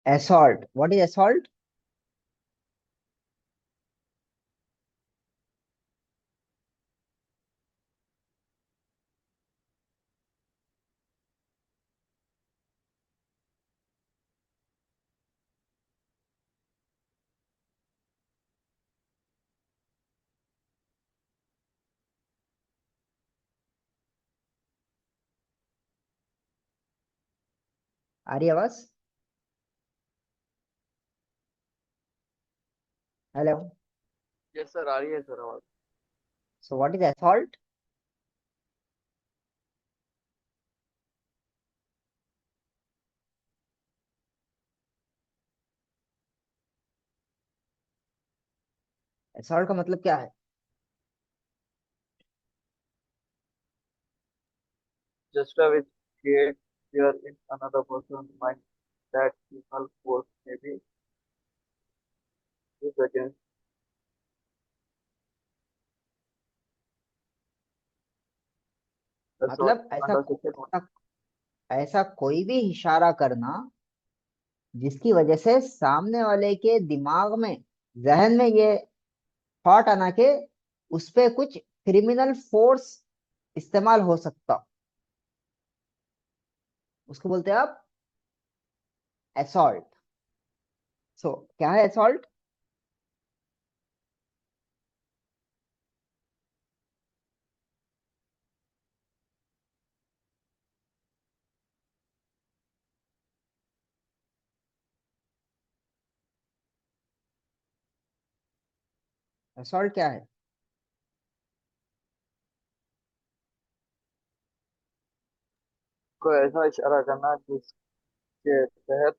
assault. What is assault? आ रही है आवाज? हेलो। यस सर, आ रही है सर आवाज। सो व्हाट इज assault? assault का मतलब क्या है? Just which create fear in another person's mind that physical force may be used against assault मतलब ऐसा under section 1. ऐसा ऐसा कोई भी इशारा करना जिसकी वजह से सामने वाले के दिमाग में, जहन में ये थॉट आना के उस पे कुछ क्रिमिनल फोर्स इस्तेमाल हो सकता, उसको बोलते हैं आप असॉल्ट। सो क्या है असॉल्ट? असॉल्ट क्या है? को ऐसा इशारा करना जिसके तहत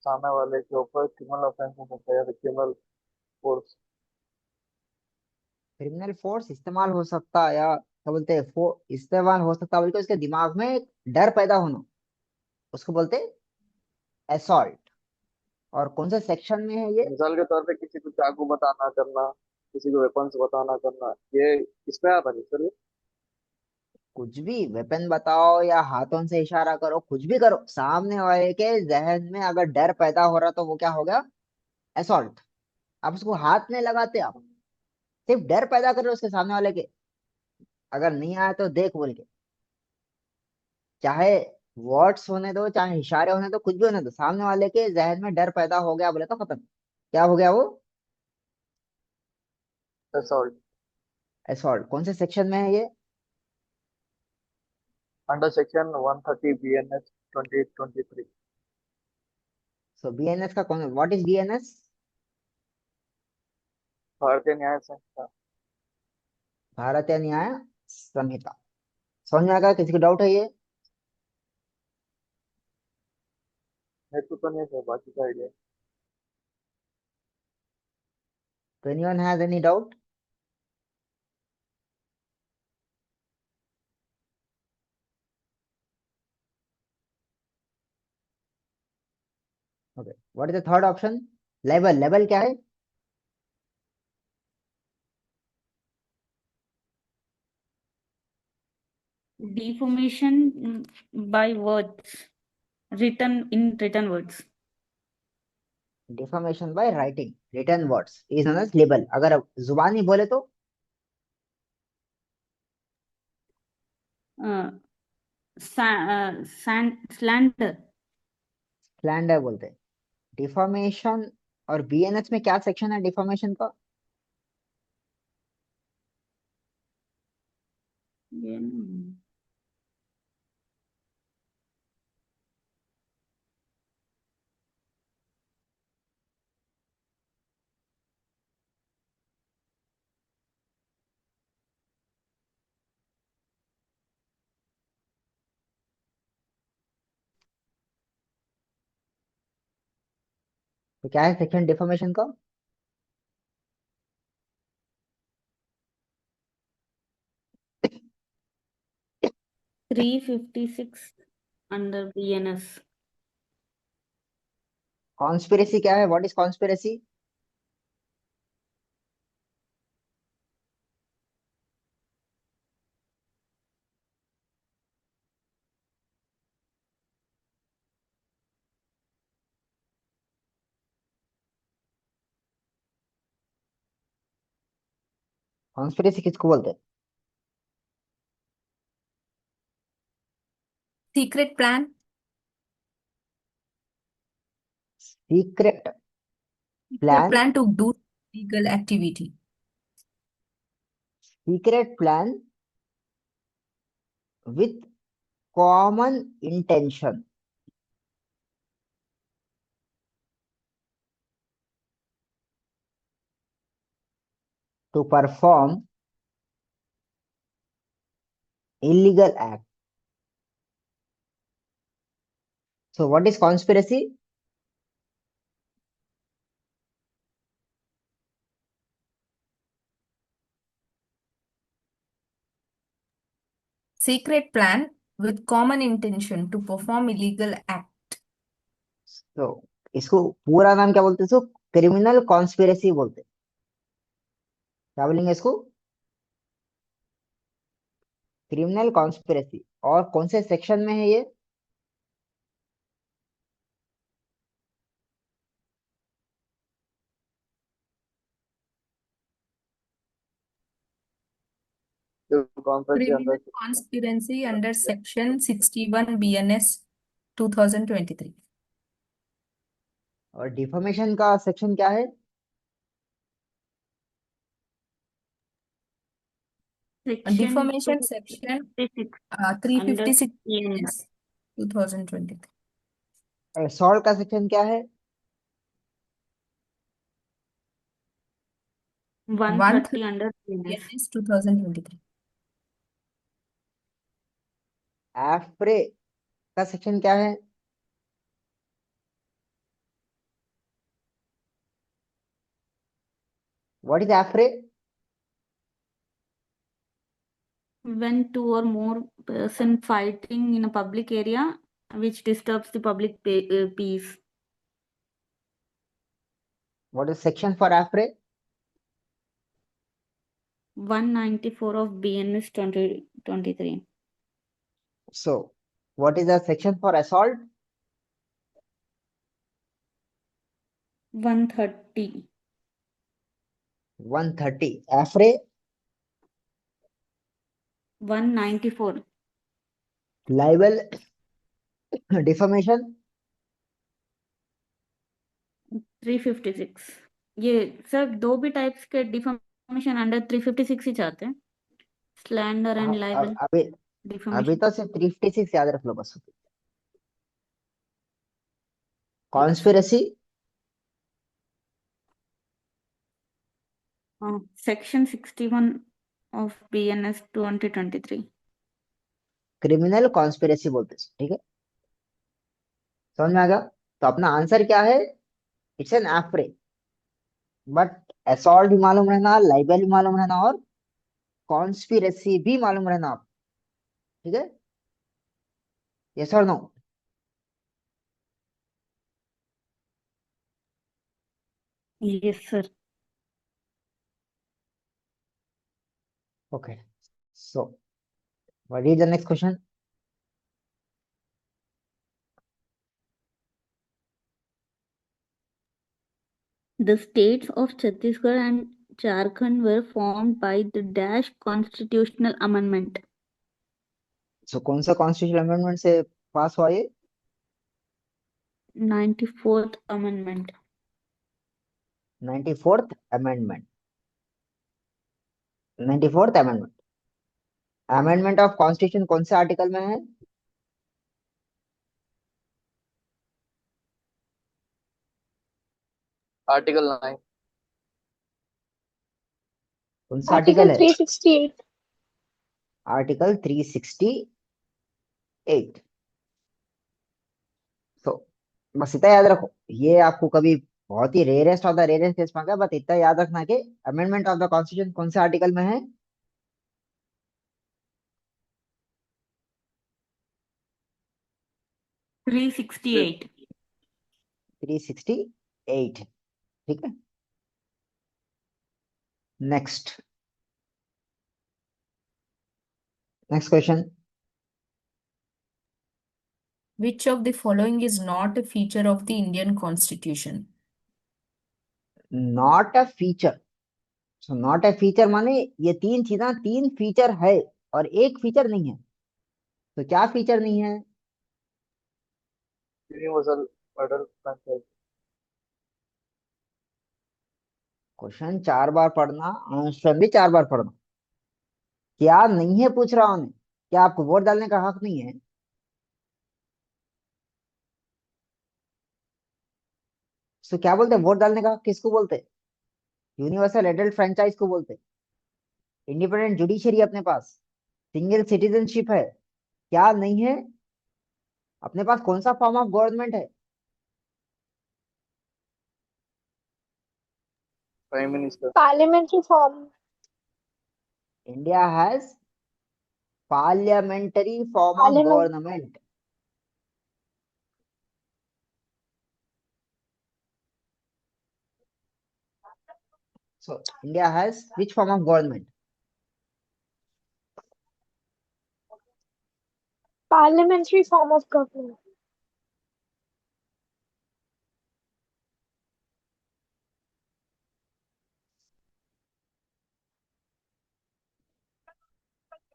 सामने वाले के ऊपर क्रिमिनल ऑफेंस हो सकता है या क्रिमिनल फोर्स। क्रिमिनल फोर्स इस्तेमाल हो सकता, या क्या बोलते हैं, इस्तेमाल हो सकता बल्कि उसके दिमाग में एक डर पैदा होना, उसको बोलते हैं असॉल्ट। और कौन से सेक्शन में है ये? मिसाल के तौर पे किसी को चाकू बताना करना, किसी को वेपन्स बताना करना, ये इसमें आता नहीं सर ये? कुछ भी वेपन बताओ या हाथों से इशारा करो, कुछ भी करो, सामने वाले के जहन में अगर डर पैदा हो रहा तो वो क्या हो गया? असॉल्ट। आप उसको हाथ नहीं लगाते, आप सिर्फ डर पैदा कर रहे हो उसके सामने वाले के। अगर नहीं आया तो देख बोल के, चाहे वर्ड्स होने दो चाहे इशारे होने दो, कुछ भी होने दो, सामने वाले के जहन में डर पैदा हो गया बोले तो खत्म। क्या हो गया वो? Assault assault. कौन से सेक्शन में है ये? Under section 130 BNS 2023। सो बीएनएस का कौन, व्हाट इज बीएनएस? भारतीय न्याय संहिता। भारतीय न्याय संहिता। समझ में आ गया? किसी को डाउट है ये? मेरे को तो नहीं है बाकी का आइडिया। तो anyone has any doubt? Okay, what is the third option? Level. Level क्या है? Deformation by words, written in written words. Deformation by writing written words is known as label. अगर जुबानी बोले तो Uh, slander. स्लैंडर बोलते हैं। Deformation और BNS में क्या सेक्शन है डिफॉर्मेशन का? ये न- तो क्या है सेक्शन डिफॉर्मेशन का? 356 under BNS. कॉन्स्पिरेसी क्या है? What is conspiracy? कॉन्स्पिरेसी किसको बोलते हैं? Secret plan, secret secret plan, plan to do legal activity. Secret plan with common intention to perform illegal act. So what is conspiracy? Secret plan with common intention to perform illegal act. तो इसको पूरा नाम क्या बोलते हैं? इसको criminal conspiracy बोलते हैं। क्या बोलेंगे इसको? Criminal conspiracy. और कौन से सेक्शन में है ये? कॉन्फ्रेंस अंदर Criminal conspiracy under Section 61 BNS 2023. और डिफॉर्मेशन का सेक्शन क्या है? Defamation Section 356 BNS. BNS 2023. Assault का सेक्शन क्या है? 130 under BNS. BNS 2023. एफ्रे का सेक्शन क्या है? What is affray? When two or more person fighting in a public area which disturbs the public peace. What is section for affray? 194 of BNS 2023. So what is the section for assault? 130. 130। Affray? 194. Libel, defamation? 356. ये sir दो भी types के deformation under 356 ही चाहते हैं, slander and liable अभी अभी deformation. तो सिर्फ 356 याद रख लो बस। Conspiracy? Section 61 of BNS 2023. Criminal conspiracy बोलते हैं, ठीक है? समझ में आ गया? तो अपना आंसर क्या है? It's an affray. But assault भी मालूम रहना, लाइबल भी मालूम रहना, और कॉन्स्पिरेसी भी मालूम रहना आप, ठीक है? यस और no? Yes, sir. Okay, so what is the next question? The states of Chhattisgarh and Jharkhand were formed by the Dash Constitutional Amendment. सो कौन सा कॉन्स्टिट्यूशन अमेंडमेंट से पास हुआ ये? 94th Amendment. 94th amendment. 94th amendment. Amendment of constitution कौन से article में है? Article 9। कौन सा आर्टिकल है? 368। आर्टिकल 368। तो बस इतना याद रखो, ये आपको कभी बहुत ही rarest of the rarest case में, बट इतना याद रखना कि अमेंडमेंट ऑफ द कॉन्स्टिट्यूशन कौन से आर्टिकल में है? 368. 368, ठीक है? Next, next question. Which of the following is not a feature of the Indian Constitution? Not a feature, so not a feature माने ये तीन चीजें, तीन फीचर है और एक फीचर नहीं है। तो क्या फीचर नहीं है? Universal adult franchise. क्वेश्चन 4 बार पढ़ना, आंसर भी 4 बार पढ़ना। क्या नहीं है पूछ रहा हूं मैं, क्या आपको वोट डालने का हक नहीं है? तो क्या बोलते हैं, वोट डालने का हक किसको बोलते हैं? यूनिवर्सल एडल्ट फ्रेंचाइज को बोलते हैं। इंडिपेंडेंट जुडिशरी अपने पास, सिंगल सिटीजनशिप है। क्या नहीं है अपने पास? कौन सा फॉर्म ऑफ गवर्नमेंट है? Prime minister. Parliamentary form. India has parliamentary form of Parliament. Government. So India has which form of government? Parliamentary form of government.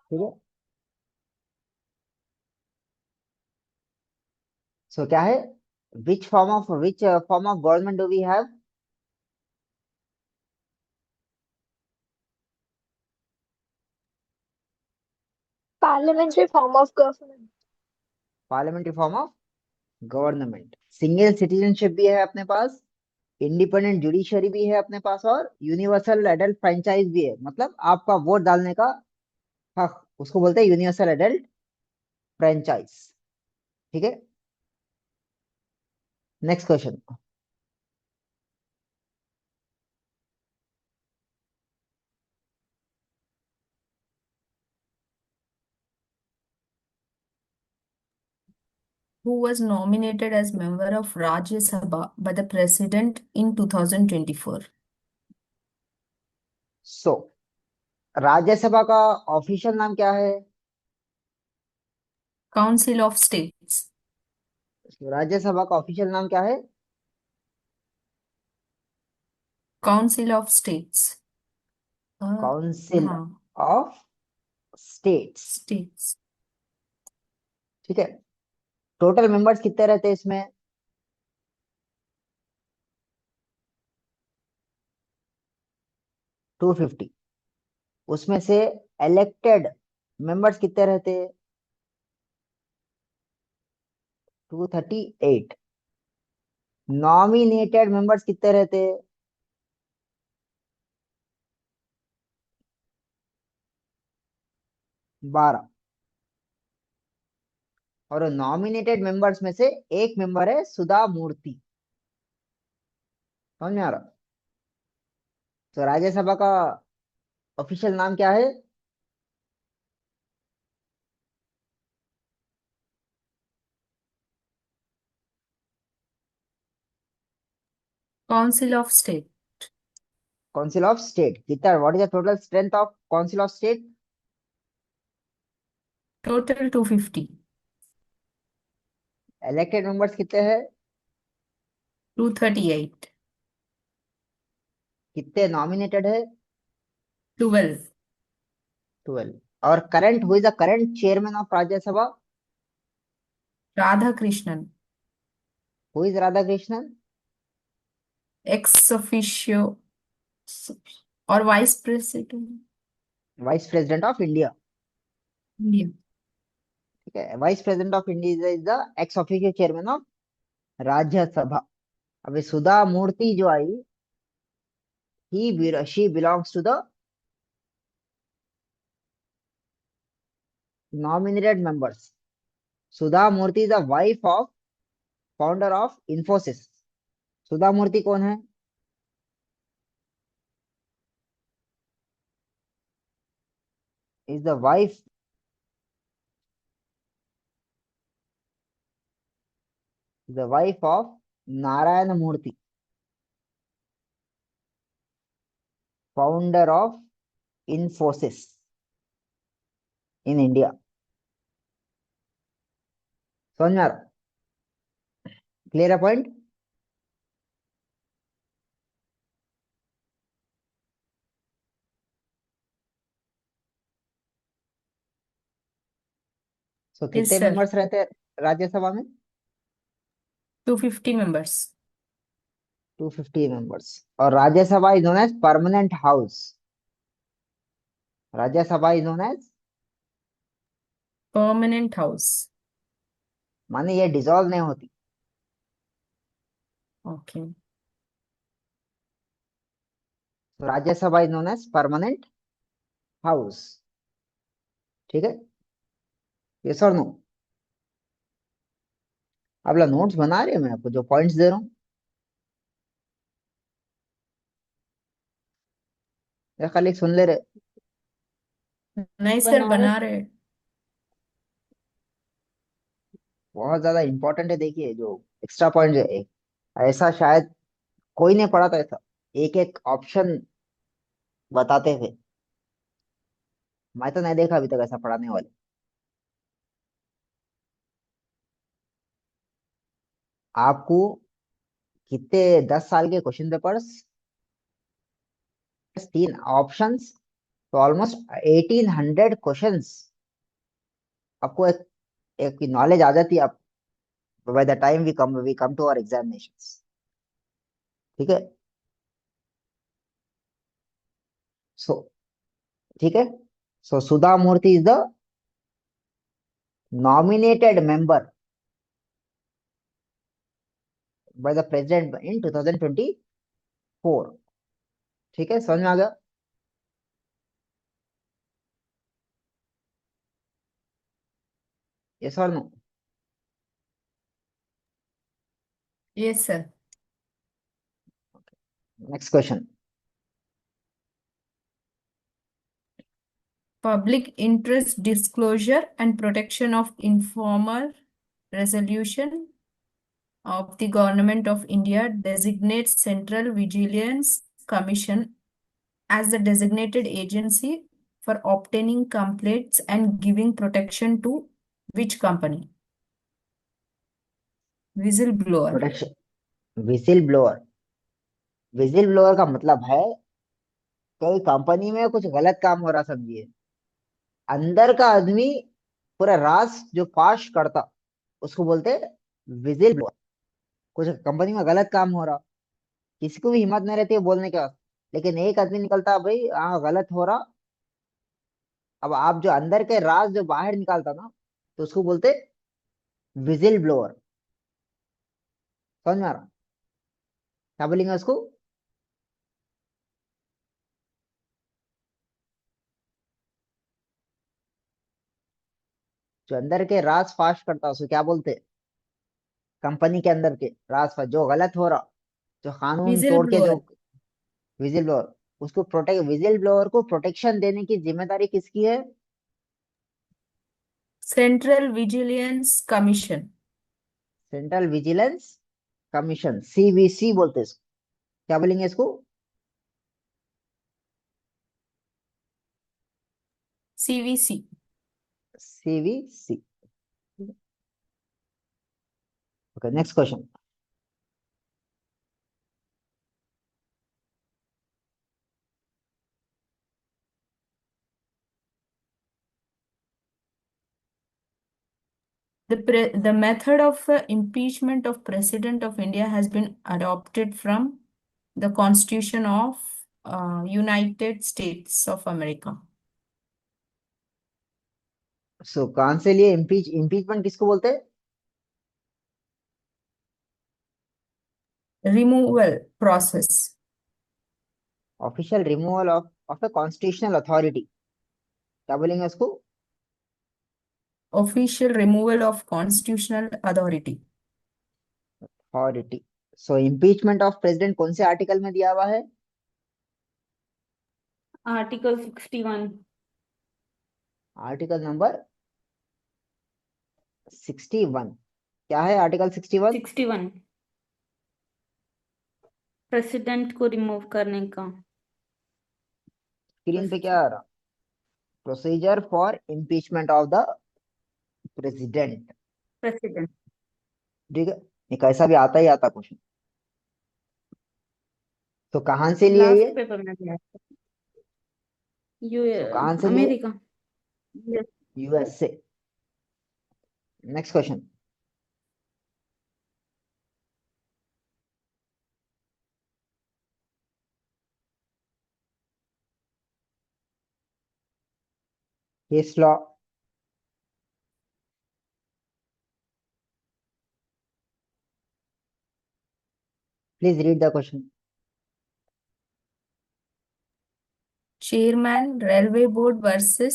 ठीक है। सो क्या है? Which form of government do we have? Parliamentary form of government. Parliamentary form of government. Single citizenship भी है अपने पास, independent judiciary भी है अपने पास, और यूनिवर्सल एडल्ट फ्रेंचाइज भी है। मतलब आपका वोट डालने का हक, उसको बोलते हैं यूनिवर्सल एडल्ट फ्रेंचाइज। ठीक है। Next question. Who was nominated as member of Rajya Sabha by the President in 2024? सो राज्यसभा का ऑफिशियल नाम क्या है? Council of States. राज्यसभा का ऑफिशियल नाम क्या है? Council of States. काउंसिल हाँ, ऑफ स्टेट्स। states. ठीक है। टोटल मेंबर्स कितने रहते हैं इसमें? 250। उसमें से इलेक्टेड मेंबर्स कितने रहते हैं? 238। नॉमिनेटेड मेंबर्स कितने रहते हैं? 12। और नॉमिनेटेड मेंबर्स में से एक मेंबर है सुधा मूर्ति। समझ में आ रहा? तो राज्यसभा का ऑफिशियल नाम क्या है? Council of State. Council of state. कितना, what is the total strength of council of state? Total 250. Elected members कितने हैं? 238. कितने नॉमिनेटेड है? 12. 12। और current, who is the current chairman of Rajya Sabha? Radha Krishnan. Who is Radha Krishnan? Ex officio or Vice President. Vice president of India. India. ठीक है। Vice president of India is the ex official chairman of Rajya Sabha. अभी सुधा मूर्ति जो आई, she belongs to the nominated members. Sudha Murthy is the wife of founder of Infosys. Sudha Murthy कौन है? Is the wife, the wife of Narayana Murthy, founder of Infosys in India. समझ में आ रहा? Clear है पॉइंट? सो Yes, कितने sir. मेंबर्स रहते हैं राज्यसभा में? 250 members. 250 मेंबर्स। और Rajya Sabha is known as permanent house. Rajya Sabha is known as, Permanent house. माने ये डिसॉल्व नहीं होती। Okay. तो Rajya Sabha is known as permanent house. ठीक है, यस और नो? आप लोग नोट्स बना रहे हो? मैं आपको जो पॉइंट्स दे रहा हूँ या खाली सुन ले रहे? नहीं सर, बना रहे। बना रहे। बहुत ज्यादा इंपॉर्टेंट है। देखिए जो एक्स्ट्रा पॉइंट है, एक ऐसा शायद कोई ने पढ़ा था ऐसा, एक एक ऑप्शन बताते थे। मैं तो नहीं देखा अभी तक ऐसा पढ़ाने वाले। आपको कितने 10 साल के क्वेश्चन पेपर्स, 3 ऑप्शंस, तो ऑलमोस्ट 1800 क्वेश्चंस आपको एक नॉलेज आ जाती है आप by the time we come to our examinations. ठीक है, सो ठीक है, so Sudha Murthy is the nominated member by the president in 2024। ठीक है, समझ में आ गया? यस और no? Yes, sir. Next question. Public interest disclosure and protection of informal resolution of the Government of India designates Central Vigilance Commission as the designated agency for obtaining complaints and giving protection to which company? Whistleblower. Protection, vigil blower. Vigil blower का मतलब है कोई company में कुछ गलत काम हो रहा, समझिए अंदर का आदमी पूरा राज जो फाश करता, उसको बोलते विजिल ब्लोअर। कुछ कंपनी में गलत काम हो रहा, किसी को भी हिम्मत नहीं रहती है बोलने के बाद, लेकिन एक आदमी निकलता, भाई हाँ गलत हो रहा। अब आप जो अंदर के राज जो बाहर निकालता ना, तो उसको बोलते विजिल ब्लोअर। समझ में आ रहा? क्या बोलेंगे उसको? जो अंदर के राज फाश करता उसको क्या बोलते? कंपनी के अंदर के राज फाश जो गलत हो रहा, जो कानून तोड़ के जो, Whistleblower. Vigil blower. उसको प्रोटेक्ट, विजिल ब्लोअर को प्रोटेक्शन देने की जिम्मेदारी किसकी है? Central Vigilance Commission. Central vigilance commission, CVC बोलते हैं इसको। क्या बोलेंगे इसको? CVC. CVC. Okay, next question. The method of impeachment of President of India has been adopted from the Constitution of United States of America. सो कौन से लिए impeachment किसको बोलते हैं? Removal process. Official removal of a constitutional authority. क्या बोलेंगे उसको? Official removal of constitutional authority. Authority. So impeachment of president कौन से आर्टिकल में दिया हुआ है? आर्टिकल 61। Article number 61। क्या है आर्टिकल 61? 61 प्रेसिडेंट को रिमूव करने का स्क्रीन पे क्या आ रहा? Procedure for impeachment of the president. President. ठीक है, ये कैसा भी आता ही आता क्वेश्चन। तो कहाँ से लिए लास्ट ये? पेपर में दिया तो कहाँ से लिए? अमेरिका। यूएस से। Next question. Case law. Please read the question. Chairman Railway Board versus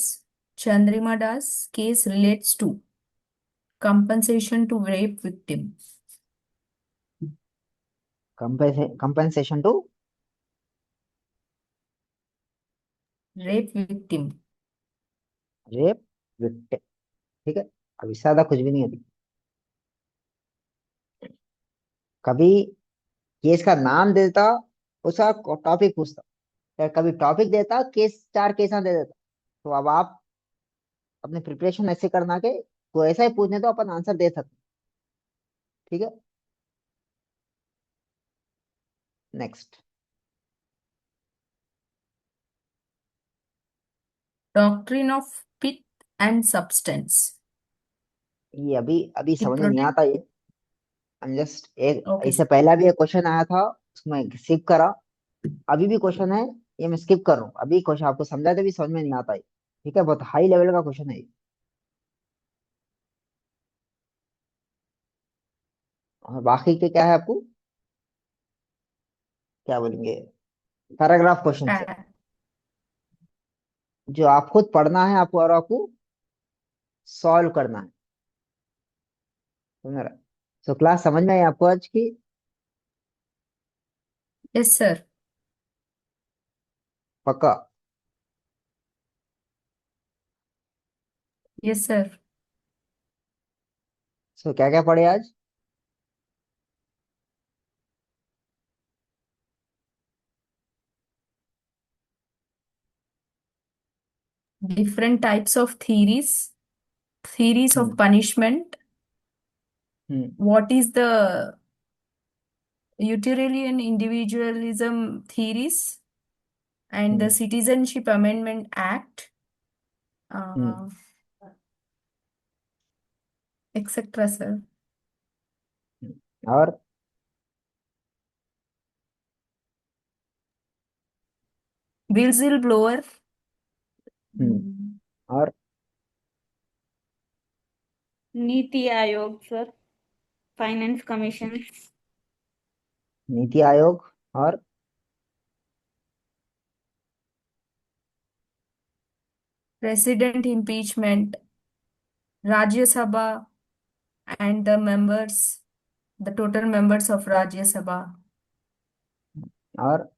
Chandrima Das case relates to compensation to rape victim. Compensation to Rape victim. Rape victim. ठीक है, अभी ज्यादा कुछ भी नहीं है अभी। कभी केस का नाम दे देता, उसका टॉपिक पूछता, या कभी टॉपिक देता, केस 4 केस दे देता। तो अब आप अपने प्रिपरेशन ऐसे करना के कोई ऐसा ही पूछने तो अपन आंसर दे सकते। ठीक है, next. Doctrine of pith and substance. ये अभी अभी It समझ में नहीं protects. आता ये। जस्ट एक Okay, इससे पहला भी एक क्वेश्चन आया था, उसमें स्किप करा। अभी भी क्वेश्चन है, ये मैं स्किप कर रहा हूँ। अभी क्वेश्चन आपको समझा तो भी समझ में नहीं आता है। ठीक है, बहुत हाई लेवल का क्वेश्चन है ये। और बाकी के क्या है आपको, क्या बोलेंगे, पैराग्राफ क्वेश्चन है pa- जो आप खुद पढ़ना है आपको, और आपको सॉल्व करना है। समझ रहा? सो क्लास समझ में आई आपको आज की? yes, sir. पक्का? Yes, sir. सो क्या क्या पढ़े आज? Different types of theories of hmm. punishment. Hmm. What is the utilitarian individualism theories and the hmm. Citizenship Amendment Act, hmm. uh, etc., sir. और Whistleblower. हम्म। Mm. और NITI Aayog sir, finance commission, NITI Aayog. और President impeachment, Rajya Sabha and the total members of Rajya Sabha, और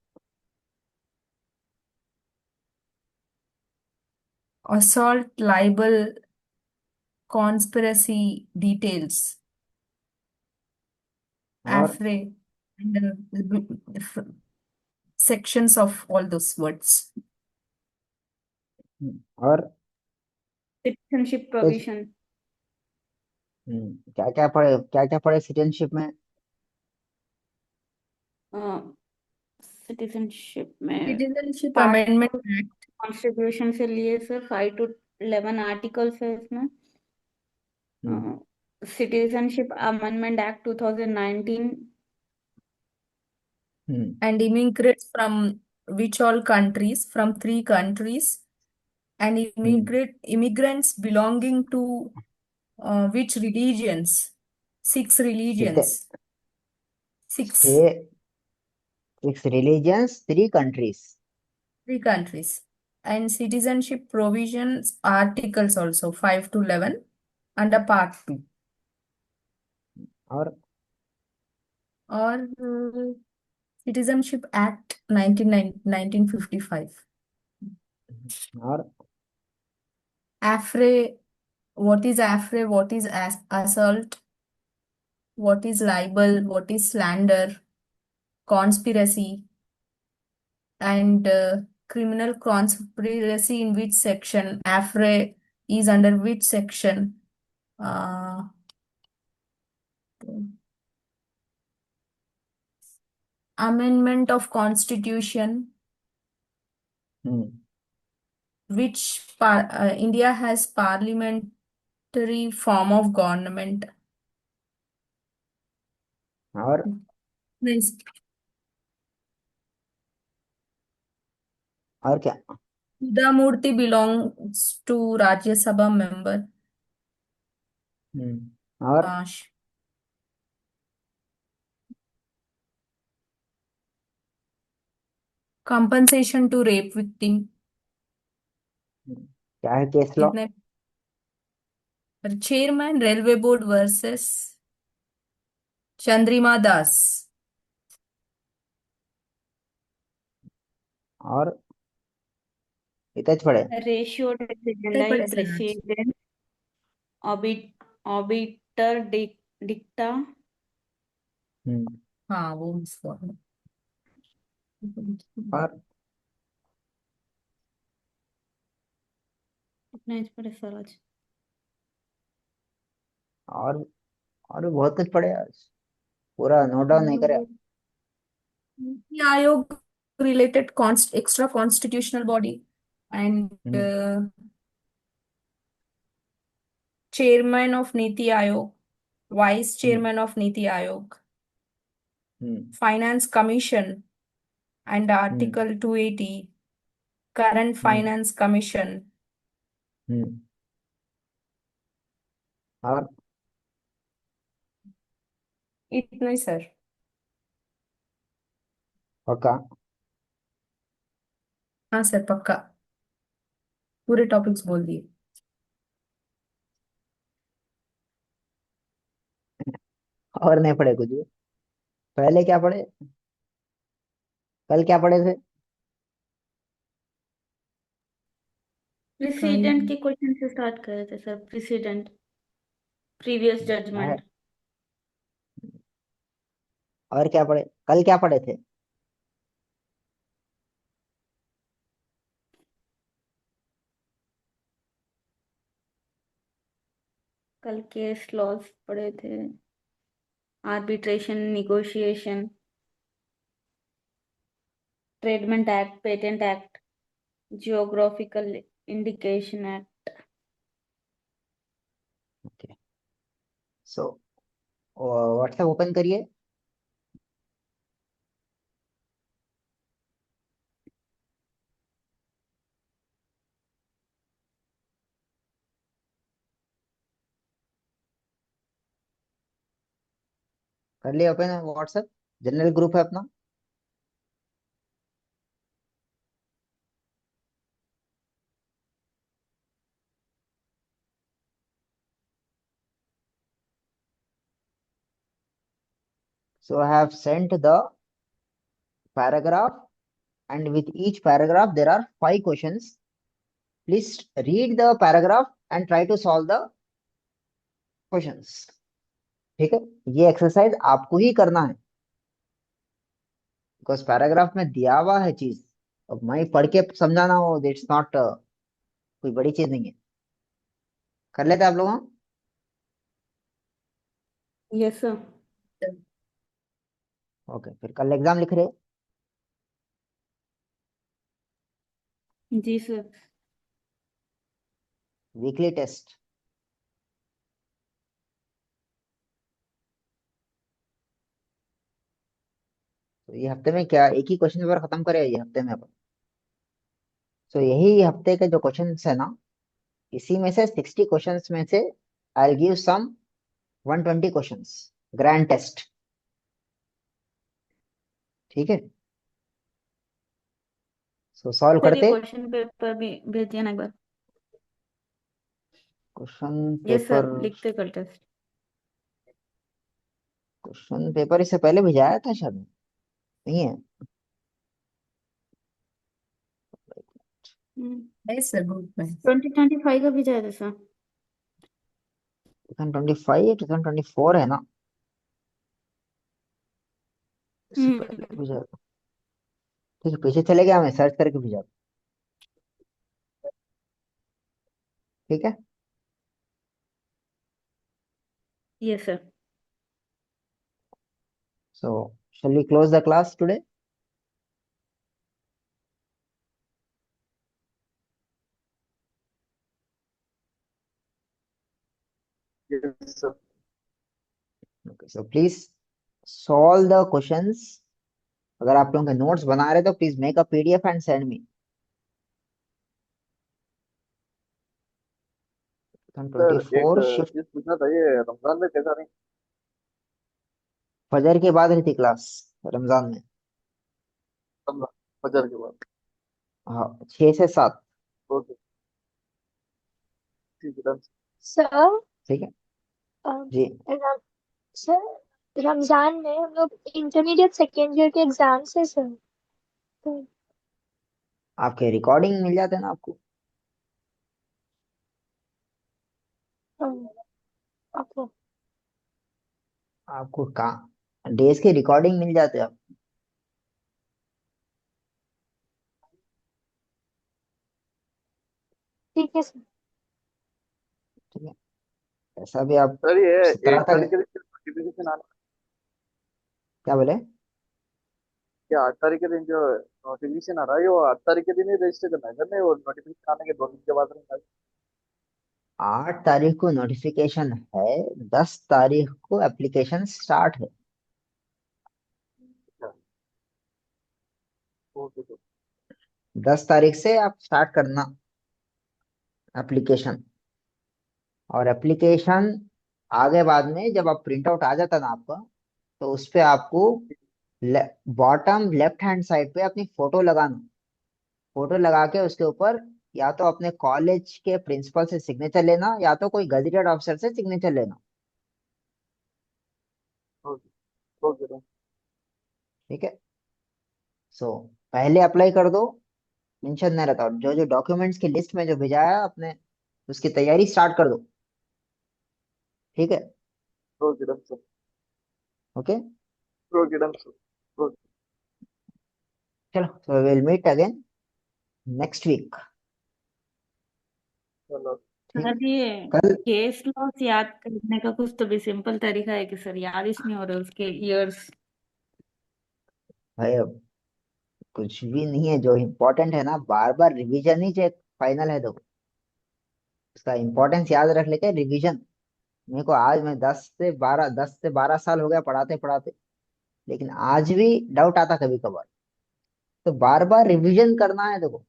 assault, libel, conspiracy details, और affray, and sections of all those words. और citizenship तो provision, क्या क्या पढ़े सिटीजनशिप में? सिटीजनशिप में Citizenship part Amendment Act. Constitution से लिए सर 5 to 11 आर्टिकल्स है इसमें। Hmm. Citizenship amendment act 2019, hmm. And immigrants from which all countries? From 3 countries. And hmm. immigrants belonging to which religions? 6 कितने? religions. 6. 6 religions, 3 countries। 3 countries. And citizenship provisions articles also 5 to 11 under part 2. और Or Citizenship Act 1955. और Affray, what is affray? What is assault? What is libel? What is slander? Conspiracy and criminal conspiracy in which section? Affray is under which section? Uh, Amendment of Constitution. Hmm. Which India has parliament Parliamentary form of government. और Nice. और क्या? Sudha Murty belongs to Rajya Sabha member. और Ash. Compensation to rape victim. क्या है case law? कितने chairman railway board versus Chandrima Das. और इतना पढ़े? Ratio कितने decidendi पढ़े सर आज? precedent obiter dicta. हाँ वो मिस हुआ. और इतना इस पर सर आज. और और भी बहुत कुछ पढ़े आज, पूरा नोट डाउन नहीं करे? NITI Aayog related extra constitutional body and chairman of Niti Aayog, vice chairman of Niti Aayog, finance commission and article 280 current finance commission. और इतना ही सर. पक्का? हाँ सर पक्का, पूरे टॉपिक्स बोल दिए. और नहीं पढ़े कुछ भी? पहले क्या पढ़े? कल क्या पढ़े थे? प्रेसिडेंट के क्वेश्चन से स्टार्ट कर रहे थे सर. President previous judgement. और क्या पढ़े? कल क्या पढ़े थे? कल केस लॉज पढ़े थे. Arbitration, negotiation, trademark act, patent act, geographical indication act. Okay. So WhatsApp open करिए. कर लिया ओपन व्हाट्सएप? जनरल ग्रुप है अपना. So I have sent the paragraph, and with each paragraph there are 5 questions. Please read the paragraph and try to solve the questions. ठीक है, ये exercise आपको ही करना है, बिकॉज पैराग्राफ में दिया हुआ है चीज. अब मैं पढ़ के समझाना हो, इट्स नॉट कोई बड़ी चीज नहीं है. कर लेते हैं आप लोग? हाँ? Yes sir. ओके, फिर कल एग्जाम लिख रहे? जी सर. Weekly test. तो ये हफ्ते में क्या एक ही क्वेश्चन पेपर खत्म करे ये हफ्ते में अपन? तो यही हफ्ते के जो क्वेश्चन है ना, इसी में से 60 क्वेश्चंस में से I give some 120 questions grand test. ठीक है, सो सॉल्व सर ये करते. क्वेश्चन पेपर भी भेजिए ना एक बार. Question yes sir, paper? लिखते कल टेस्ट. क्वेश्चन पेपर इससे पहले भिजाया था शायद, नहीं है? है सर ग्रुप में. 2025 का भेजा था सर. 2025 2024 है ना? इससे पहले भेजा था. ठीक है, पीछे चले गया, मैं सर्च करके भेजा. ठीक है. Yes sir. So shall we close the class today? Sir Okay, so please solve the questions. अगर आप लोगों के नोट्स बना रहे तो please make a PDF and send me. Sir एक 24 शिफ्ट चीज पूछना था, ये रमजान में कैसा नहीं? फजर के बाद रहती क्लास रमजान में। रमजान फजर के बाद। हाँ 6 से 7। ओके, ठीक है डन। सर ठीक है अम, जी। रम, सर रमजान में हम लोग इंटरमीडिएट सेकेंड ईयर के एग्जाम्स है सर। तो आपके रिकॉर्डिंग मिल जाते हैं ना आपको। ओके आपको कहाँ डेज के रिकॉर्डिंग मिल जाते हैं आप। ठीक है सर। ठीक है ऐसा भी आप सर ये 17 8 तारीख तक। के दिन नोटिफिकेशन आने, क्या बोले। क्या 8 तारीख के दिन जो नोटिफिकेशन आ रहा है, वो 8 तारीख के दिन ही रजिस्टर करना है सर? नहीं, वो नोटिफिकेशन आने के 2 दिन के बाद नहीं 8 तारीख को नोटिफिकेशन है। 10 तारीख को एप्लीकेशन स्टार्ट है। आएगा? ओके तो 10 तारीख से आप स्टार्ट करना एप्लीकेशन। और एप्लीकेशन आगे बाद में जब आप प्रिंट आउट आ जाता ना आपका, तो उस पे आपको बॉटम लेफ्ट हैंड साइड पे अपनी फोटो लगाना। फोटो लगा के उसके ऊपर या तो अपने कॉलेज के प्रिंसिपल से सिग्नेचर लेना या तो कोई गजेटेड ऑफिसर से सिग्नेचर लेना। ओके ओके तो ठीक है सो पहले अप्लाई कर दो। टेंशन नहीं रहता। और जो जो डॉक्यूमेंट्स की लिस्ट में जो भेजा है अपने उसकी तैयारी स्टार्ट कर दो। ठीक है okay done sir. Okay okay done sir. Okay चलो so will meet again next week. चलो। ठीक है सर ये कल। केस लॉस याद करने का कुछ तो भी सिंपल तरीका है कि सर याद ही नहीं हो रहा उसके इयर्स। भाई अब कुछ भी नहीं है। जो इम्पोर्टेंट है ना बार बार रिवीजन ही चेक फाइनल है तो उसका इम्पोर्टेंस याद रख लेके रिवीजन। मेरे को आज मैं 10 से 12 साल हो गया पढ़ाते पढ़ाते, लेकिन आज भी डाउट आता कभी कभार। तो बार बार रिवीजन करना है देखो।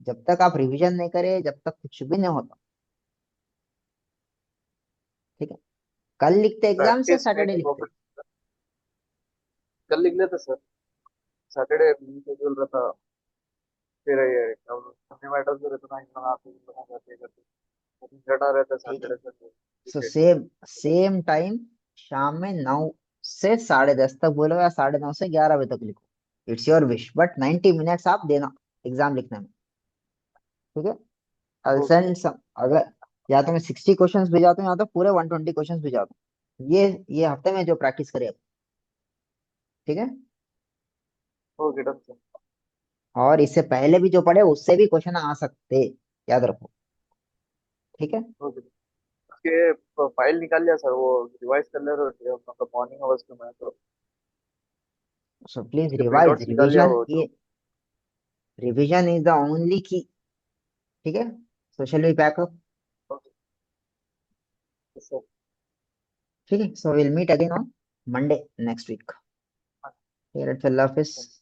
जब तक आप रिवीजन नहीं करे जब तक कुछ भी नहीं होता। ठीक है कल लिखते एग्जाम्स या प्रैक्टिस सैटरडे मेकिंग लिखते। ऑफिस कल लिख लेते सर। सैटरडे शेड्यूल रहता, फिर ये फनी मैटर्स भी रहता ना, इतना आप बना करते करते जटा रहता ठीक है Saturday so Sunday. Same same time शाम में 9 से 10:30 तक बोलो या 9:30 से 11 बजे तक लिखो। It's your wish but 90 minutes आप देना एग्जाम लिखने में। ठीक है आई ओके सेंड सम। अगर या तो मैं 60 क्वेश्चंस भेजाता हूँ या तो पूरे 120 क्वेश्चंस भेजाता हूँ। ये हफ्ते में जो प्रैक्टिस करे अब। ठीक है ओके डन सर। और इससे पहले भी जो पढ़े उससे भी क्वेश्चन आ सकते। याद रखो। ठीक है ओके उसके फाइल निकाल लिया सर, वो रिवाइज कर ले रहे थे मतलब मॉर्निंग आवर्स में, मैं तो सो प्लीज उसके प्रिंट रिवाइज आउट्स निकाल लिया रिवीजन वो जो। ये रिवीजन इज द ओनली की। ठीक है social we backup. Okay sir. ठीक है so will meet again on Monday next week. ठीक है अल्लाह हाफिज।